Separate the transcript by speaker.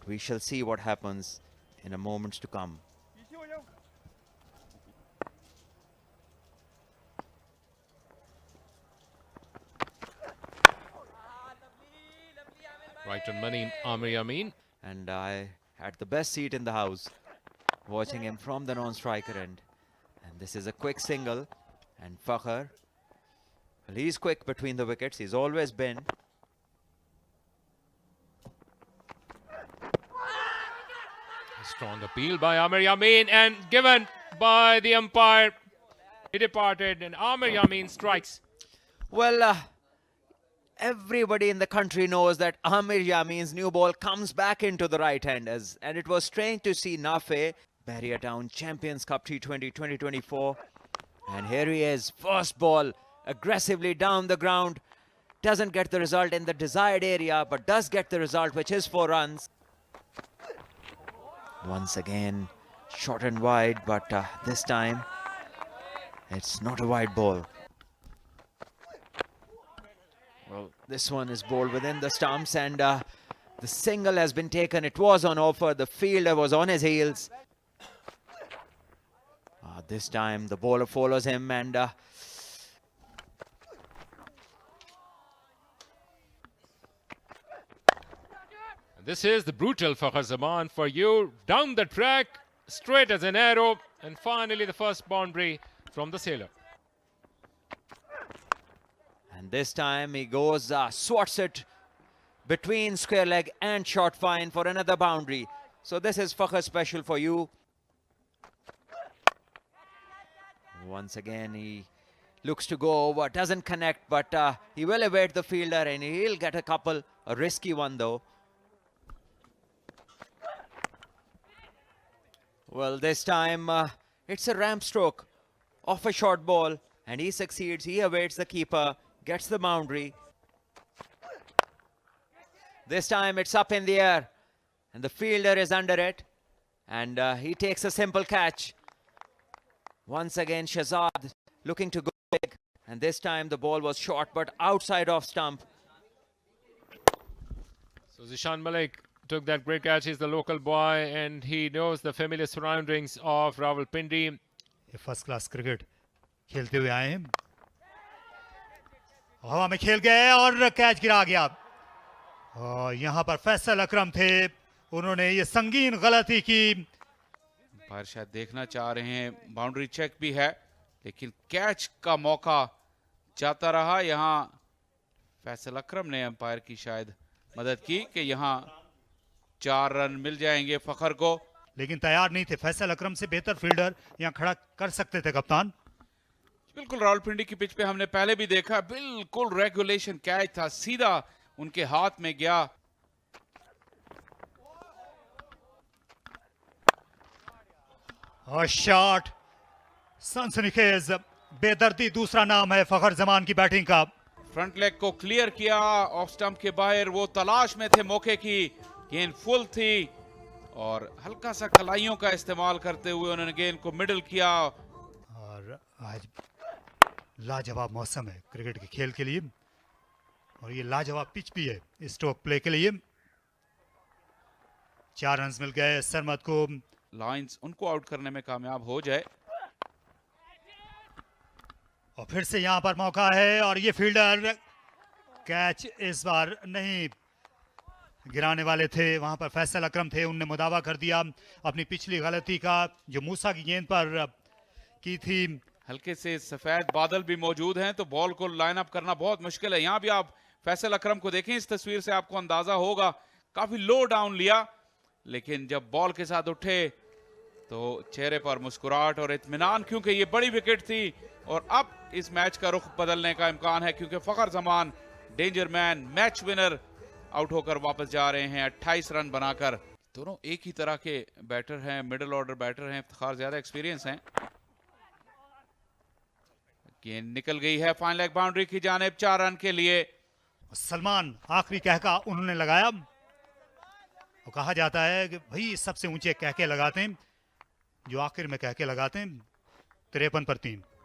Speaker 1: We shall see what happens in a moment to come.
Speaker 2: Right on money, Amir Yamin.
Speaker 1: And I had the best seat in the house, watching him from the non-striker end. And this is a quick single. And Fakhar, well, he's quick between the wickets. He's always been.
Speaker 2: Strong appeal by Amir Yamin and given by the umpire. He departed and Amir Yamin strikes.
Speaker 1: Well, everybody in the country knows that Amir Yamin's new ball comes back into the right hand, and it was strange to see Nafe, Barrier Town Champions Cup T20 2024. And here he is, first ball, aggressively down the ground. Doesn't get the result in the desired area, but does get the result, which is 4 runs. Once again, short and wide, but this time, it's not a wide ball. Well, this one is bowled within the stumps, and the single has been taken. It was on offer. The fielder was on his heels. This time, the bowler follows him, and
Speaker 2: this is the brutal Fakhar Zaman for you. Down the track, straight as an arrow, and finally the first boundary from the sailor.
Speaker 1: And this time he goes, swats it between square leg and short fine for another boundary. So this is Fakhar special for you. Once again, he looks to go over, doesn't connect, but he will evade the fielder and he'll get a couple. A risky one though. Well, this time it's a ramp stroke off a short ball, and he succeeds. He evades the keeper, gets the boundary. This time it's up in the air, and the fielder is under it, and he takes a simple catch. Once again, Shahzad looking to go big, and this time the ball was short but outside off stump.
Speaker 2: So Zishan Malik took that great catch. He's the local boy and he knows the familiar surroundings of Rawalpindi.
Speaker 3: First class cricket खेलते हुए आए हैं, हवा में खेल गए और catch गिरा गया। और यहां पर फैसल अकरम थे, उन्होंने ये संगीन गलती की।
Speaker 4: अंपायर शायद देखना चाह रहे हैं, बाउंड्री चेक भी है, लेकिन कैच का मौका जाता रहा। यहां फैसल अकरम ने अंपायर की शायद मदद की कि यहां 4 रन मिल जाएंगे फखर को,
Speaker 3: लेकिन तैयार नहीं थे। फैसल अकरम से बेहतर फील्डर यहां खड़ा कर सकते थे कप्तान।
Speaker 4: बिल्कुल रावलपिंडी की पिच पे हमने पहले भी देखा, बिल्कुल रेगुलेशन कैच था, सीधा उनके हाथ में गया।
Speaker 3: और शॉट सनसनीखेज, बेदर्दी दूसरा नाम है फखर जमान की बैटिंग का।
Speaker 4: फ्रंट लेग को क्लियर किया, ऑफ स्टंप के बाहर वो तलाश में थे मौके की, गेंद फुल थी और हल्का सा कलाइयों का इस्तेमाल करते हुए उन्होंने गेंद को मिडल किया।
Speaker 3: और आज लाजवाब मौसम है क्रिकेट के खेल के लिए, और ये लाजवाब पिच भी है स्ट्रोक प्ले के लिए। 4 रन मिल गए सरमद को।
Speaker 4: लाइंस उनको आउट करने में कामयाब हो जाए।
Speaker 3: और फिर से यहां पर मौका है, और ये फील्डर कैच इस बार नहीं गिराने वाले थे, वहां पर फैसल अकरम थे, उनने मुदावा कर दिया अपनी पिछली गलती का जो मूसा की गेंद पर की थी।
Speaker 4: हल्के से सफेद बादल भी मौजूद हैं, तो बॉल को लाइन अप करना बहुत मुश्किल है। यहां भी आप फैसल अकरम को देखें, इस तस्वीर से आपको अंदाजा होगा, काफी लो डाउन लिया, लेकिन जब बॉल के साथ उठे तो चेहरे पर मुस्कुराहट और इत्मीनान, क्योंकि ये बड़ी विकेट थी और अब इस मैच का रुख बदलने का इम्कान है, क्योंकि Fakhar Zaman danger man match winner out होकर वापस जा रहे हैं 28 रन बनाकर। दोनों एक ही तरह के बैटर हैं, मिडिल ऑर्डर बैटर हैं, इफ्तिखार ज्यादा एक्सपीरियंस हैं। गेंद निकल गई है फाइन लेग बाउंड्री की जानिब 4 रन के लिए।
Speaker 3: सलमान आखिरी कहका उन्होंने लगाया, और कहा जाता है कि भाई सबसे ऊंचे कहके लगाते हैं जो आखिर में कहके लगाते हैं। 53 पर 3।